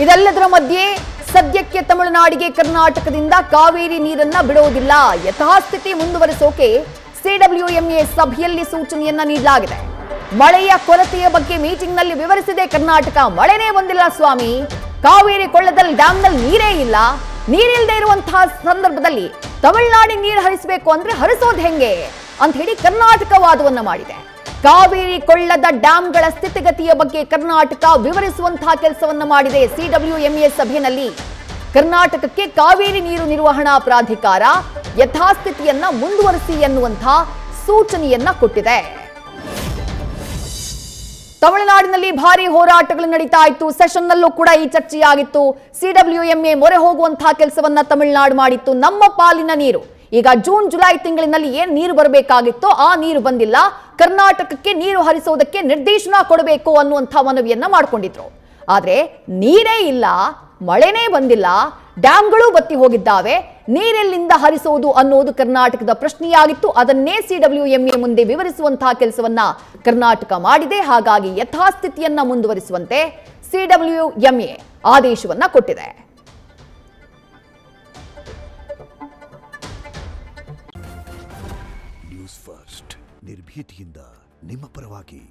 ಇದೆಲ್ಲದರ ಮಧ್ಯೆ ಸದ್ಯಕ್ಕೆ ತಮಿಳುನಾಡಿಗೆ ಕರ್ನಾಟಕದಿಂದ ಕಾವೇರಿ ನೀರನ್ನ ಬಿಡೋದಿಲ್ಲ, ಯಥಾಸ್ಥಿತಿ ಮುಂದುವರಿಸೋಕೆ ಸಿಡಬ್ಲ್ಯೂಎಂಎ ಸಭೆಯಲ್ಲಿ ಸೂಚನೆಯನ್ನ ನೀಡಲಾಗಿದೆ. ಮಳೆಯ ಕೊರತೆಯ ಬಗ್ಗೆ ಮೀಟಿಂಗ್ನಲ್ಲಿ ವಿವರಿಸಿದೆ ಕರ್ನಾಟಕ. ಮಳೆನೇ ಬಂದಿಲ್ಲ ಸ್ವಾಮಿ, ಕಾವೇರಿ ಕೊಳ್ಳದಲ್ಲಿ ಡ್ಯಾಂನಲ್ಲಿ ನೀರೇ ಇಲ್ಲ, ನೀರಿಲ್ಲದೆ ಇರುವಂತಹ ಸಂದರ್ಭದಲ್ಲಿ ತಮಿಳುನಾಡಿಗೆ ನೀರು ಹರಿಸಬೇಕು ಅಂದ್ರೆ ಹರಿಸೋದು ಹೆಂಗೆ ಅಂತ ಹೇಳಿ ಕರ್ನಾಟಕ ವಾದವನ್ನ ಮಾಡಿದೆ. ಕಾವೇರಿ ಕೊಳ್ಳದ ಡ್ಯಾಂಗಳ ಸ್ಥಿತಿಗತಿಯ ಬಗ್ಗೆ ಕರ್ನಾಟಕ ವಿವರಿಸುವಂತಹ ಕೆಲಸವನ್ನ ಮಾಡಿದೆ. ಸಿಡಬ್ಲ್ಯೂಎಂಎ ಸಭೆಯಲ್ಲಿ ಕರ್ನಾಟಕಕ್ಕೆ ಕಾವೇರಿ ನೀರು ನಿರ್ವಹಣಾ ಪ್ರಾಧಿಕಾರ ಯಥಾಸ್ಥಿತಿಯನ್ನ ಮುಂದುವರಿಸಿ ಎನ್ನುವಂತಹ ಸೂಚನೆಯನ್ನ ಕೊಟ್ಟಿದೆ. ತಮಿಳುನಾಡಿನಲ್ಲಿ ಭಾರಿ ಹೋರಾಟಗಳು ನಡೀತಾ ಇತ್ತು. ಸೆಷನ್ನಲ್ಲೂ ಕೂಡ ಈ ಚರ್ಚೆಯಾಗಿತ್ತು. ಸಿಡಬ್ಲ್ಯೂಎಂಎ ಮೊರೆ ಹೋಗುವಂತಹ ಕೆಲಸವನ್ನ ತಮಿಳುನಾಡು ಮಾಡಿತ್ತು. ನಮ್ಮ ಪಾಲಿನ ನೀರು ಈಗ ಜೂನ್ ಜುಲೈ ತಿಂಗಳಿನಲ್ಲಿ ಏನ್ ನೀರು ಬರಬೇಕಾಗಿತ್ತೋ ಆ ನೀರು ಬಂದಿಲ್ಲ, ಕರ್ನಾಟಕಕ್ಕೆ ನೀರು ಹರಿಸೋದಕ್ಕೆ ನಿರ್ದೇಶನ ಕೊಡಬೇಕು ಅನ್ನುವಂಥ ಮನವಿಯನ್ನ ಮಾಡ್ಕೊಂಡಿದ್ರು. ಆದ್ರೆ ನೀರೇ ಇಲ್ಲ, ಮಳೆನೇ ಬಂದಿಲ್ಲ, ಡ್ಯಾಂಗಳು ಬತ್ತಿ ಹೋಗಿದ್ದಾವೆ, ನೀರೆಲ್ಲಿಂದ ಹರಿಸೋದು ಅನ್ನೋದು ಕರ್ನಾಟಕದ ಪ್ರಶ್ನೆಯಾಗಿತ್ತು. ಅದನ್ನೇ ಸಿಡಬ್ಲ್ಯೂಎಂಎ ಮುಂದೆ ವಿವರಿಸುವಂತಹ ಕೆಲಸವನ್ನ ಕರ್ನಾಟಕ ಮಾಡಿದೆ. ಹಾಗಾಗಿ ಯಥಾಸ್ಥಿತಿಯನ್ನ ಮುಂದುವರಿಸುವಂತೆ ಸಿಡಬ್ಲ್ಯೂಎಂಎ ಆದೇಶವನ್ನ ಕೊಟ್ಟಿದೆ. ನ್ಯೂಸ್ ಫಸ್ಟ್ ನಿರ್ಭೀತಿಯಿಂದ ನಿಮ್ಮ ಪರವಾಗಿ.